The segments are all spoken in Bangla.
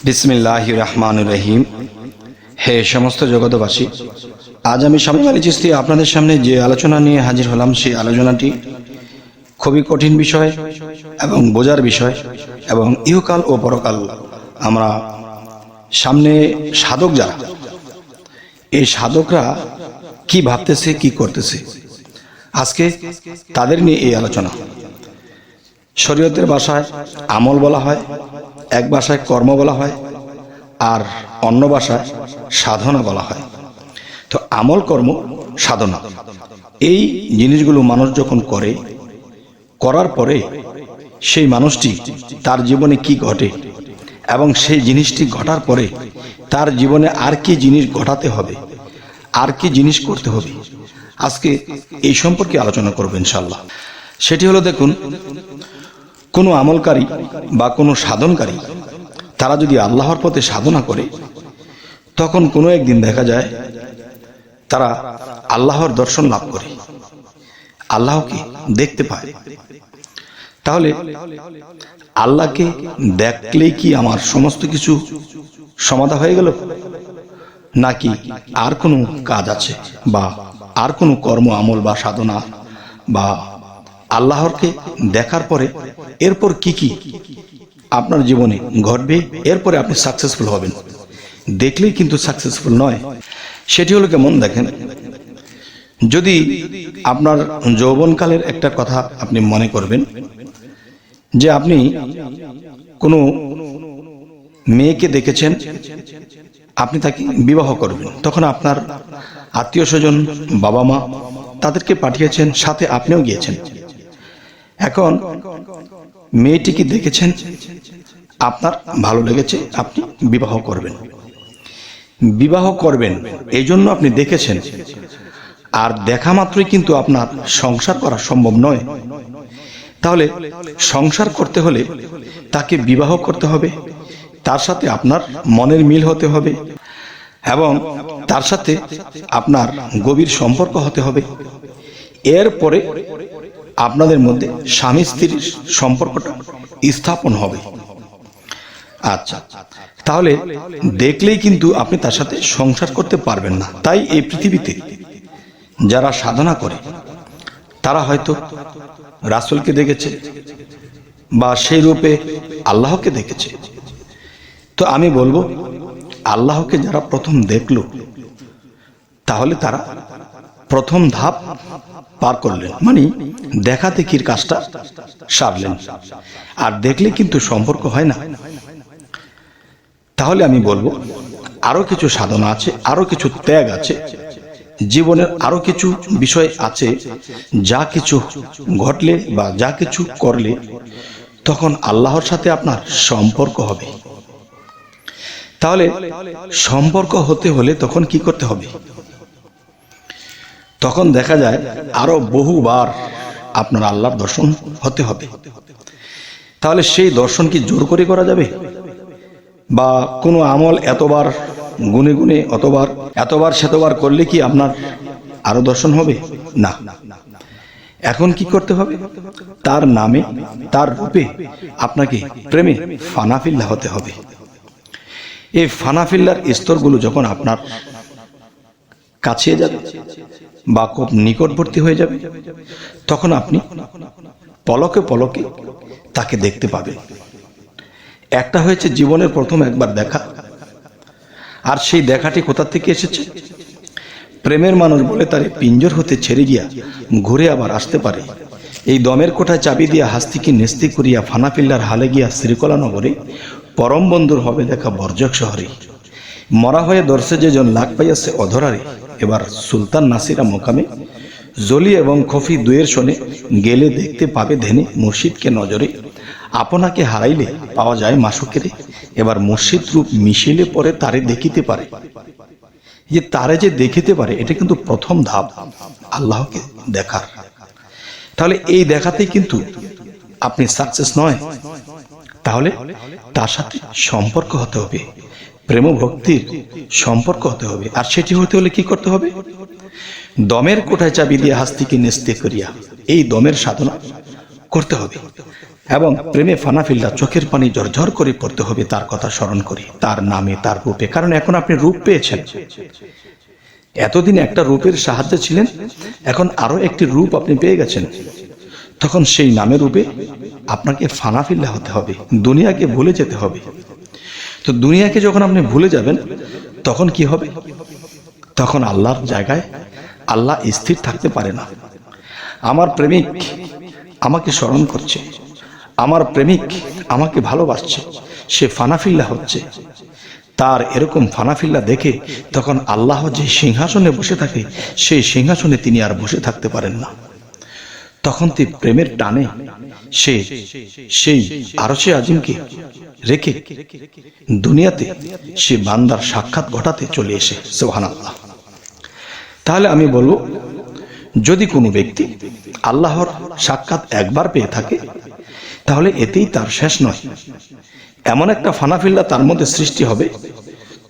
বিসমিল্লাহির রহমানির রহিম। হে সমস্ত জগতবাসী, আজ আমি শামীম আলী চিশতি আপনাদের সামনে যে আলোচনা নিয়ে হাজির হলাম, সেই আলোচনাটি খুবই কঠিন বিষয় এবং বোঝার বিষয়, এবং ইহকাল ও পরকাল আমরা সামনে সাধক যারা, এই সাধকরা কি ভাবতেছে, কি করতেছে, আজকে তাদের নিয়ে এই আলোচনা। শরীয়তের ভাষায় আমল বলা হয়, এক ভাষায় কর্ম বলা হয়, আর অন্য ভাষায় সাধনা বলা হয়। তো আমল, কর্ম, সাধনা, এই জিনিসগুলো মানুষ যখন করার পরে সেই মানুষটি তার জীবনে কি ঘটে এবং সেই জিনিসটি ঘটার পরে তার জীবনে আর কি জিনিস ঘটাতে হবে, আর কি জিনিস করতে হবে, আজকে এই সম্পর্কে আলোচনা করব ইনশাআল্লাহ। সেটি হলো, দেখুন, কোনো আমলকারী বা কোনো সাধনকারী তারা যদি আল্লাহর পথে সাধনা করে, তখন কোনো একদিন দেখা যায় তারা আল্লাহর দর্শন লাভ করে, আল্লাহকে দেখতে পায়। তাহলে আল্লাহকে দেখলেই কি আমার সমস্ত কিছু সমাধা হয়ে গেল, নাকি আর কোনো কাজ আছে, বা আর কোনো কর্ম, আমল বা সাধনা, বা আল্লাহরকে দেখার পরে এরপর কি কি আপনার জীবনে ঘটবে, এরপরে আপনি সাকসেসফুল হবেন? দেখলেই কিন্তু সাকসেসফুল নয়। সেটি হলো কেমন, দেখেন, যদি আপনার যৌবনকালের একটা কথা আপনি মনে করবেন, যে আপনি কোনো মেয়েকে দেখেছেন, আপনি তাকে বিবাহ করবেন, তখন আপনার আত্মীয় স্বজন, বাবা মা, তাদেরকে পাঠিয়েছেন, সাথে আপনিও গিয়েছেন। এখন মেয়েটিকে দেখেছেন, আপনার ভালো লেগেছে, আপনি বিবাহ করবেন, এই জন্য আপনি দেখেছেন। আর দেখা মাত্রই কিন্তু আপনার সংসার করা সম্ভব নয়। তাহলে সংসার করতে হলে তাকে বিবাহ করতে হবে, তার সাথে আপনার মনের মিল হতে হবে, এবং তার সাথে আপনার গভীর সম্পর্ক হতে হবে। এরপরে আপনাদের মধ্যে স্বামী স্ত্রীর সম্পর্কটা স্থাপন হবে। আচ্ছা, তাহলে দেখলেই কিন্তু আপনি তার সাথে সংসার করতে পারবেন না। তাই এই পৃথিবীতে যারা সাধনা করে, তারা হয়তো রাসূলকে দেখেছে, বা সেই রূপে আল্লাহকে দেখেছে। তো আমি বলবো, আল্লাহকে যারা প্রথম দেখলো, তাহলে তারা প্রথম ধাপ পার করলেন, মানে দেখা দেখির কাজটা সারলেন। আর দেখলে কিন্তু সম্পর্ক হয় না। তাহলে আমি বলবো, আরো কিছু সাধনা আছে, আরো কিছু ত্যাগ আছে, জীবনের আরো কিছু বিষয় আছে, যা কিছু ঘটলে বা যা কিছু করলে তখন আল্লাহর সাথে আপনার সম্পর্ক হবে। তাহলে সম্পর্ক হতে হলে তখন কি করতে হবে? তখন দেখা যায় আরো বহুবার আপনার আল্লাহর দর্শন হতে হবে। তাহলে সেই দর্শন কি জোর করে করা যাবে? বা কোনো আমল এতবার গুনে গুনে এতবার শতবার করলে কি আপনার আরো দর্শন হবে? না। এখন কি করতে হবে? তার নামে, তার রূপে আপনাকে প্রেমে ফানাফিল্লা হতে হবে। এই ফানাফিল্লার স্তরগুলো যখন আপনার কাছে যাবে বা খুব নিকটবর্তী হয়ে যাবে, তখন আপনি পলকে পলকে তাকে দেখতে পাবেন। একটা হয়েছে জীবনের প্রথম একবার দেখা, আর সেই দেখাটি কোথা থেকে এসেছে? প্রেমের মানুষ বলে তারে পিঞ্জর হতে ছেড়ে গিয়া ঘুরে আবার আসতে পারে। এই দমের কোঠায় চাবি দিয়া হাস্তিকে নেস্তি করিয়া ফানাফিল্লার হালে গিয়া শ্রীকলা নগরে পরম বন্ধুর হবে দেখা বর্জক শহরে। মরা হয়ে দর্শে যেজন লাখ পাইয়াছে অধরারে, এবার সুলতান নাসিরা মোকামে জলি এবং খফি দুয়ের শোনে গেলে দেখতে পাবে ধেনে মুর্শিদকে নজরে। আপনাকে হারাইলে পাওয়া যায় মাসুকেরে, এবার মুর্শিদ রূপ মিশিলে পরে তারে দেখিতে পারে। যে তারে যে দেখিতে পারে, এটা কিন্তু প্রথম ধাপ আল্লাহকে দেখার। তাহলে এই দেখাতেই কিন্তু আপনি সাকসেস নয়। তাহলে তার সাথে সম্পর্ক হতে হবে, প্রেম ভক্তির সম্পর্ক হতে হবে। আর সেটি হতে হলে কি করতে হবে? দমের কোঠায় চাবি দিয়ে হাস্তিকে নেস্তে করিয়া, এই দমের সাধনা করতে হবে। এবং প্রেমে ফানাফিল্লা চোখের পানি ঝরঝর করে পড়তে হবে তার কথা স্মরণ করে, তার নামে, তার রূপে। কারণ এখন আপনি রূপ পেয়েছেন, এতদিন একটা রূপের সাহায্যে ছিলেন, এখন আরো একটি রূপ আপনি পেয়ে গেছেন। তখন সেই নামে রূপে আপনাকে ফানাফিল্লা হতে হবে, দুনিয়াকে ভুলে যেতে হবে। তো দুনিয়াকে যখন আপনি ভুলে যাবেন তখন কি হবে? তখন আল্লাহর জায়গায় আল্লাহ স্থির থাকতে পারে না। আমার প্রেমিক আমাকে স্মরণ করছে, আমার প্রেমিক আমাকে ভালোবাসছে, সে ফানাফিল্লা হচ্ছে। তার এরকম ফানাফিল্লা দেখে তখন আল্লাহ যে সিংহাসনে বসে থাকে সেই সিংহাসনে তিনি আর বসে থাকতে পারেন না। তখন তিনি প্রেমের টানে সেই আরশে আজিমকে রেখে দুনিয়াতে সে বান্দার সাক্ষাৎ ঘটাতে চলে এসে সুবহানাল্লাহ। তাহলে আমি বলবো, যদি কোনো ব্যক্তি আল্লাহর সাক্ষাৎ একবার পেয়ে থাকে তাহলে এতেই তার শেষ নয়। এমন একটা ফানাফিল্লা তার মধ্যে সৃষ্টি হবে,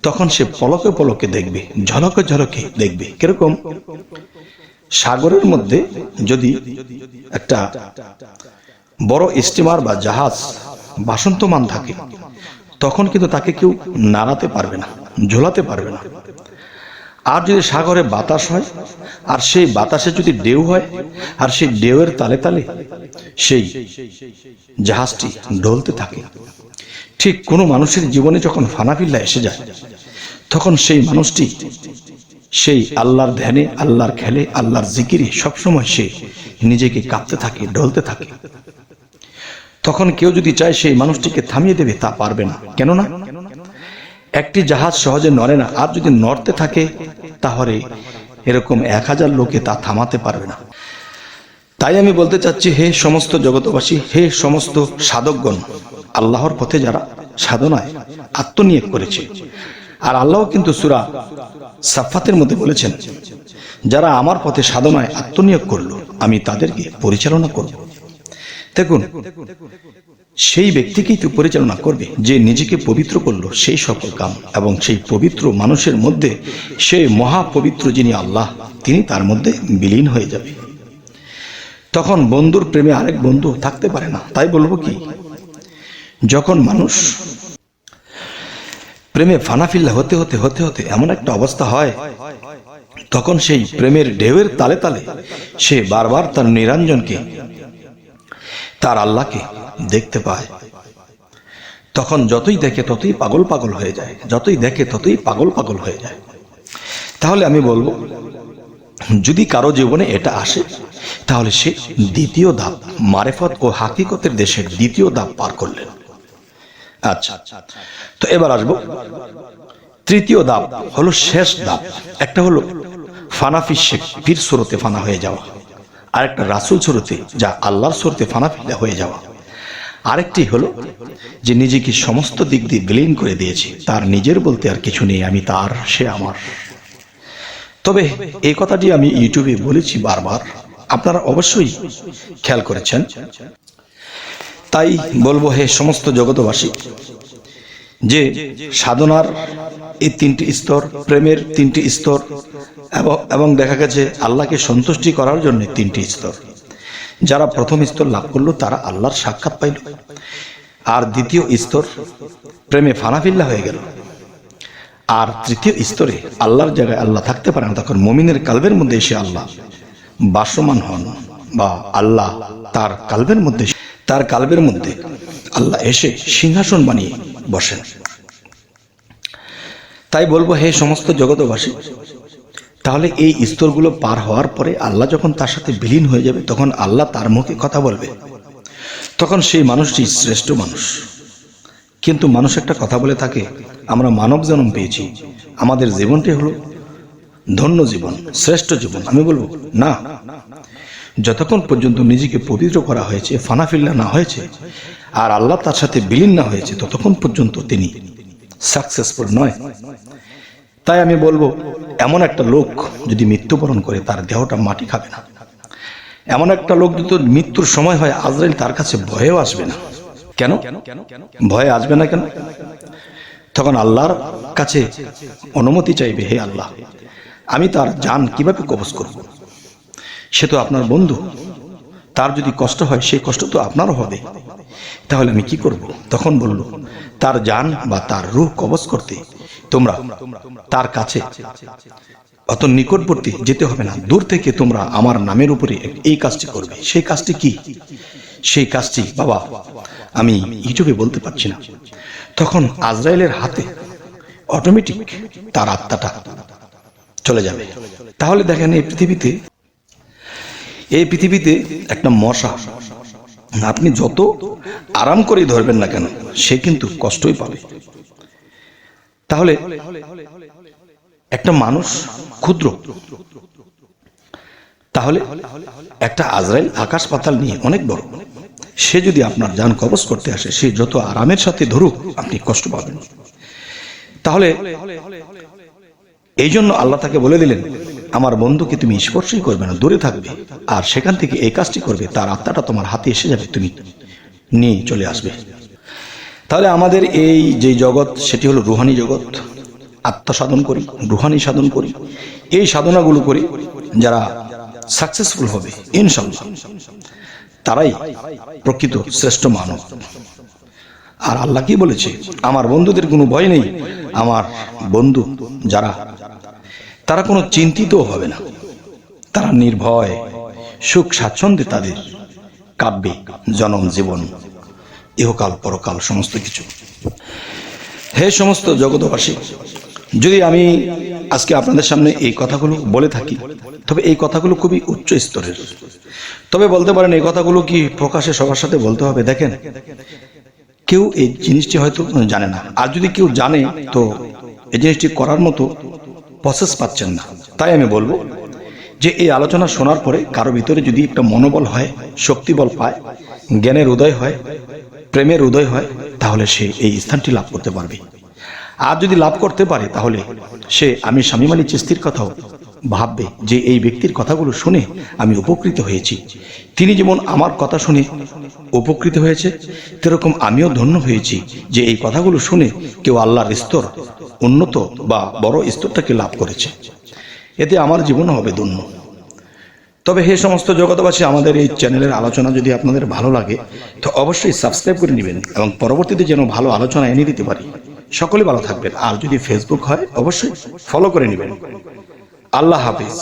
তখন সে পলকে পলকে দেখবে, ঝলকে ঝলকে দেখবে। কিরকম? সাগরের মধ্যে যদি একটা বড় স্টিমার বা জাহাজ বাসন্তমান থাকে, তখন কিন্তু তাকে কেউ নাড়াতে পারবে না, ঝোলাতে পারবে না। আর যদি সাগরে বাতাস হয়, আর সেই বাতাসে যদি ঢেউ হয়, আর সেই ঢেউয়ের তালে তালে সেই জাহাজটি ডলতে থাকে, ঠিক কোনো মানুষের জীবনে যখন ফানাফিল্লা এসে যায় তখন সেই মানুষটি সেই আল্লাহর ধ্যানে, আল্লাহর খেলে, আল্লাহর জিকিরে সবসময় সে নিজেকে কাঁপতে থাকে, ডলতে থাকে। তখন কেউ যদি চায় সেই মানুষটিকে থামিয়ে দেবে, তা পারবে না। কেননা একটি জাহাজ সহজে নড়ে না, আর যদি নড়তে থাকে তাহলে এরকম 1000 লোকে তা থামাতে পারবে না। তাই আমি বলতে চাচ্ছি, হে সমস্ত জগতবাসী, হে সমস্ত সাধকগণ, আল্লাহর পথে যারা সাধনায় আত্মনিয়োগ করেছে, আর আল্লাহ কিন্তু সূরা সাফফাতের মধ্যে বলেছেন, যারা আমার পথে সাধনায় আত্মনিয়োগ করলো আমি তাদেরকে পরিচালনা করব। দেখুন, সেই ব্যক্তিকেই তো পরিচালনা করবে যে নিজেকে পবিত্র করলো সেই সকল কাম, এবং সেই পবিত্র মানুষের মধ্যে সেই মহাপবিত্র যিনি আল্লাহ, তিনি তার মধ্যে বিলীন হয়ে যাবে। তখন বন্ধুর প্রেমে আরেক বন্ধু থাকতে পারে না। তাই বলবো কি, যখন মানুষ প্রেমে ফানাফিল্লা হতে হতে হতে হতে এমন একটা অবস্থা হয়, তখন সেই প্রেমের ঢেউয়ের তালে তালে সে বারবার তার নিরঞ্জনকে, তার আল্লাহকে দেখতে পায়। তখন যতই দেখে ততই পাগল পাগল হয়ে যায়, যতই দেখে ততই পাগল পাগল হয়ে যায়। তাহলে আমি বলবো, যদি কারো জীবনে এটা আসে তাহলে সে দ্বিতীয় ধাপ, মারেফত ও হাকিকতের দেশের দ্বিতীয় ধাপ পার করলেন। আচ্ছা, তো এবার আসবো তৃতীয় ধাপ, হলো শেষ ধাপ। একটা হলো ফানাফি শেখ, পীর সুরতে ফানা হয়ে যাওয়া। আরেকটা রাসূল সুরতে, যা আল্লাহর সুরতে ফানাফিল্লা হয়ে যাওয়া। আরেকটি হলো যে নিজেকে সমস্ত দিক দিয়ে বিলীন করে দিয়েছে, তার নিজের বলতে আর কিছু নেই, আমি তার, সে আমার। তবে এই কথাটি আমি ইউটিউবে বলেছি বারবার, আপনারা অবশ্যই খেয়াল করেছেন। তাই বলবো, হে সমস্ত জগতবাসী, যে সাধনার এই 3টি স্তর, প্রেমের 3টি স্তর, এবং দেখা গেছে আল্লাহকে সন্তুষ্টি করার জন্য 3টি স্তর। যারা প্রথম স্তর লাভ করলো তারা আল্লাহর সাক্ষাৎ পাইল, আর দ্বিতীয় স্তর প্রেমে ফানাফিল্লা হয়ে গেল, আর তৃতীয় স্তরে আল্লাহর জায়গায় আল্লাহ থাকতে পারে না। তখন মুমিনের কালবের মধ্যে এসে আল্লাহ বাসমান হন, বা আল্লাহ তার কালবের মধ্যে আল্লাহ এসে সিংহাসন বানিয়ে বসেন। তাই বলবো, হে সমস্ত জগতবাসী, তাহলে এই স্তরগুলো পার হওয়ার পরে আল্লাহ যখন তার সাথে বিলীন হয়ে যাবে, তখন আল্লাহ তার মুখে কথা বলবে, তখন সেই মানুষটি শ্রেষ্ঠ মানুষ। কিন্তু মানুষ একটা কথা বলে থাকে, আমরা মানব জন্ম পেয়েছি, আমাদের জীবনটি হলো ধন্য জীবন, শ্রেষ্ঠ জীবন। আমি বলবো না, যতক্ষণ পর্যন্ত নিজেকে পবিত্র করা হয়েছে, ফানাফিল্লা না হয়েছে, আর আল্লাহ তার সাথে বিলীন না হয়েছে, ততক্ষণ পর্যন্ত তিনি সাকসেসফুল নয়। তাই আমি বলবো, এমন একটা লোক যদি মৃত্যুবরণ করে, তার দেহটা মাটি খাবে না। এমন একটা লোক যদি মৃত্যুর সময় হয়, আজরাইল তার কাছে ভয়েও আসবে না। কেন ভয়ে আসবে না? কেন? তখন আল্লাহর কাছে অনুমতি চাইবে, হে আল্লাহ, আমি তার জান কিভাবে কবজ করব? সে তো আপনার বন্ধু, তার যদি কষ্ট হয় সেই কষ্ট তো আপনারও হবে। তাহলে আমি কি করব? তখন বলল, তার জান বা তার রূহ কবজ করতে তোমরা তার কাছে অত নিকটবর্তী যেতে হবে না, দূর থেকে তোমরা আমার নামের উপরে এই কাজটি করবে। সেই কাজটি কি? সেই কাজটি বাবা আমি ইউটিউবে বলতে পারছি না। তখন আজরাইলের হাতে অটোমেটিক তার আত্মাটা চলে যাবে। তাহলে দেখেন এই পৃথিবীতে একটা মশা আপনি যত আরাম করে ধরবেন না কেন, সে কিন্তু কষ্টই পাবে। তাহলে একটা মানুষ ক্ষুদ্র, তাহলে একটা আজরাইল আকাশ পাতাল নিয়ে অনেক বড়। সে যদি আপনার জান কবজ করতে আসে, সে যত আরামের সাথে ধরুক, আপনি কষ্ট পাবেন। তাহলে এই জন্য আল্লাহ তাকে বলে দিলেন, আমার বন্ধুকে তুমি স্পর্শই করবে না, দূরে থাকবে, আর সেখান থেকে এই কাজটি করবে, তার আত্মাটা তোমার হাতে এসে যাবে, তুমি নিয়ে চলে আসবে। তাহলে আমাদের এই যে জগৎ, সেটি হলো রুহানি জগৎ। আত্মসাধন করি, রুহানি সাধন করি, এই সাধনাগুলো করি। যারা সাকসেসফুল হবে ইনশাআল্লাহ, তারাই প্রকৃত শ্রেষ্ঠ মানব। আর আল্লাহ কি বলেছে? আমার বন্ধুদের কোনো ভয় নেই। আমার বন্ধু যারা, তারা কোনো চিন্তিত হবে না, তারা নির্ভয় সুখ স্বাচ্ছন্দ্যে তাদের কাব্যে জনম জীবন, ইহকাল পরকাল সমস্ত কিছু। হে সমস্ত জগৎবাসী, যদি আমি আজকে আপনাদের সামনে এই কথাগুলো বলে থাকি, তবে এই কথাগুলো খুবই উচ্চ স্তরের। তবে বলতে পারেন এই কথাগুলো কি প্রকাশে সবার সাথে বলতে হবে? দেখেন, কেউ এই জিনিসটি হয়তো জানে না, আর যদি কেউ জানে তো এই জিনিসটি করার মতো প্রসেস পাচ্ছেন না। তাই আমি বলবো যে এই আলোচনা শোনার পরে কারো ভিতরে যদি একটা মনোবল হয়, শক্তিবল পায়, জ্ঞানের উদয় হয়, প্রেমের উদয় হয়, তাহলে সে এই স্থানটি লাভ করতে পারবে। আর যদি লাভ করতে পারে, তাহলে সে আমি শামীম আলী চিশতির কথাও ভাববে যে এই ব্যক্তির কথাগুলো শুনে আমি উপকৃত হয়েছি। তিনি যেমন আমার কথা শুনে উপকৃত হয়েছে, সেরকম আমিও ধন্য হয়েছি যে এই কথাগুলো শুনে কেউ আল্লাহর স্তর, উন্নত বা বড় স্তরটাকে লাভ করেছে। এতে আমার জীবন হবে ধন্য। তবে হে সমস্ত জগৎবাসী, আমাদের এই চ্যানেলের আলোচনা যদি আপনাদের ভালো লাগে, তো অবশ্যই সাবস্ক্রাইব করে নেবেন এবং পরবর্তীতে যেন ভালো আলোচনা এনে দিতে পারি। সকলে ভালো থাকবেন। আর যদি ফেসবুক হয়, অবশ্যই ফলো করে নেবেন। আল্লাহ হাফিজ।